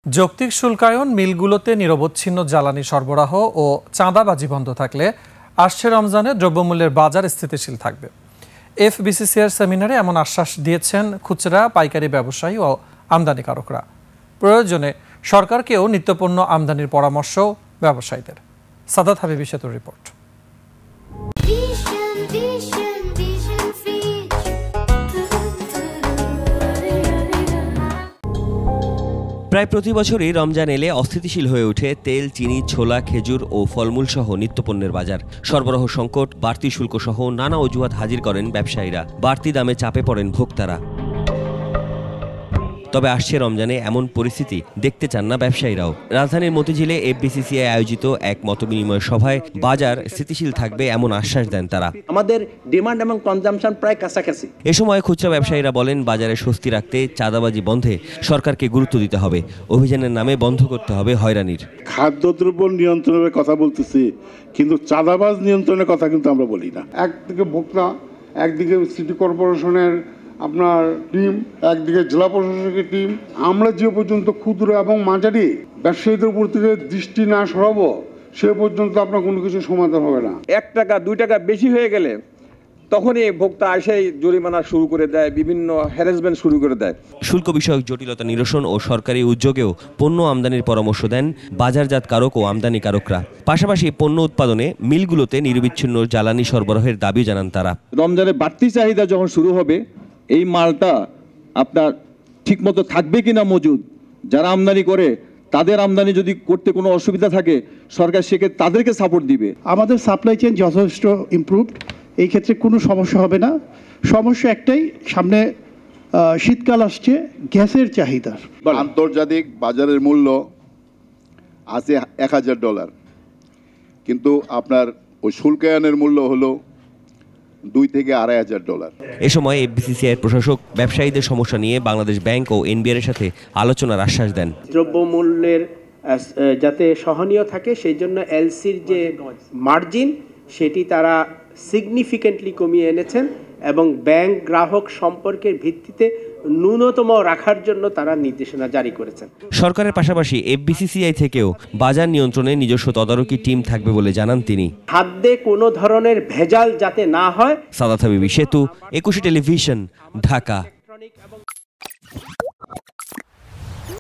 যৌক্তিক শুল্কায়ন মিলগুলোতে নিরবচ্ছিন্ন জ্বালানি সরবরাহ ও চাঁদাবাজি বন্ধ থাকলে আসছে রমজানে দ্রব্যমূল্যের বাজার স্থিতিশীল থাকবে। এফবিসিসিআর সেমিনারে এমন আশ্বাস দিয়েছেন খুচরা পাইকারি ব্যবসায়ী ও আমদানিকারকরা। প্রয়োজনে সরকারকেও নিত্যপণ্য আমদানির পরামর্শ ব্যবসায়ীদের। সাদাত হাবিবি সেতুর রিপোর্ট। প্রায় প্রতি বছরই রমজান এলে অস্থিতিশীল হয়ে ওঠে তেল, চিনি, ছোলা, খেজুর ও ফলমূল সহ নিত্যপণ্যের বাজার। সরবরাহ সংকট, বাড়তি শুল্ক সহ নানা অজুহাত হাজির করেন ব্যবসায়ীরা। বাড়তি দামে চাপে পড়েন ভোক্তারা। তবে আসছে রমজানে এমন পরিস্থিতি দেখতে চান না ব্যবসায়ীরাও। রাজধানীর মতিঝিলে এফবিসিসিআই আয়োজিত এক মতবিনিময় সভায় বাজার স্থিতিশীল থাকবে এমন আশ্বাস দেন তারা। আমাদের ডিমান্ড এবং কনজাম্পশন প্রায় কাছাকাছি। এ সময় খুচরা ব্যবসায়ীরা বলেন, বাজারে স্বস্তি রাখতে চাঁদাবাজি বন্ধে সরকারকে গুরুত্ব দিতে হবে। অভিযানের নামে বন্ধ করতে হবে হয়রানির। খাদ্যদ্রব্য নিয়ন্ত্রণের কথা বলতেছি, কিন্তু চাঁদাবাজ নিয়ন্ত্রণের কথা কিন্তু আমরা বলি না। একদিকে ভোক্তা, একদিকে সিটি কর্পোরেশনের আপনার টিম, একদিকে জেলা প্রশাসকের টিম। আমরা যে পর্যন্ত ক্ষুদ্র এবং মাঝারি ব্যবসায়ীদের উপর থেকে দৃষ্টি না সরাবো সে পর্যন্ত আপনার কোনো কিছু সমাধান হবে না। 1 টাকা 2 টাকা বেশি হয়ে গেলে তখনই ভোক্তা এসেই জরিমানা শুরু করে দেয়, বিভিন্ন হ্যারাসমেন্ট শুরু করে দেয়। শুল্ক বিষয়ক জটিলতা নিরসন ও সরকারি উদ্যোগেও পণ্য আমদানির পরামর্শ দেন বাজারজাতকারক ও আমদানিকারকরা। পাশাপাশি পণ্য উৎপাদনে মিলগুলোতে নিরবিচ্ছিন্ন জ্বালানি সরবরাহের দাবি জানান তারা। রমজানের বাড়তি চাহিদা যখন শুরু হবে, এই মালটা আপনার ঠিকমতো থাকবে কিনা মজুদ, যারা আমদানি করে তাদের আমদানি যদি করতে কোনো অসুবিধা থাকে সরকার সেক্ষেত্রে তাদেরকে সাপোর্ট দিবে। আমাদের সাপ্লাই চেইন যথেষ্ট ইমপ্রুভড, এই ক্ষেত্রে কোনো সমস্যা হবে না। সমস্যা একটাই, সামনে শীতকাল আসছে, গ্যাসের চাহিদা। আন্তর্জাতিক বাজারের মূল্য আছে $1000, কিন্তু আপনার ওই শুল্কায়নের মূল্য হলো $2,000 থেকে $2,500। এ সময় এফবিসিসিআই প্রশাসক ব্যবসায়ীদের সমস্যা নিয়ে বাংলাদেশ ব্যাংক ও এনবিআর এর সাথে আলোচনার আশ্বাস দেন। দ্রব্যমূল্যের যাতে সহনীয় থাকে সেই জন্য এলসির যে মার্জিন সেটি তারা সিগনিফিকেন্টলি কমিয়ে এনেছেন এবং ব্যাংক গ্রাহক সম্পর্কের ভিত্তিতে ন্যূনতম রাখার জন্য তারা নির্দেশনা জারি করেছেন। সরকারের পাশাপাশি এফবিসিসিআই থেকেও বাজার নিয়ন্ত্রণে নিজস্ব তদারকি টিম থাকবে বলে জানান তিনি। খাদ্যে কোনো ধরনের ভেজাল যাতে না হয়। সাদাত হাবিবি সেতু, 21 টেলিভিশন, ঢাকা।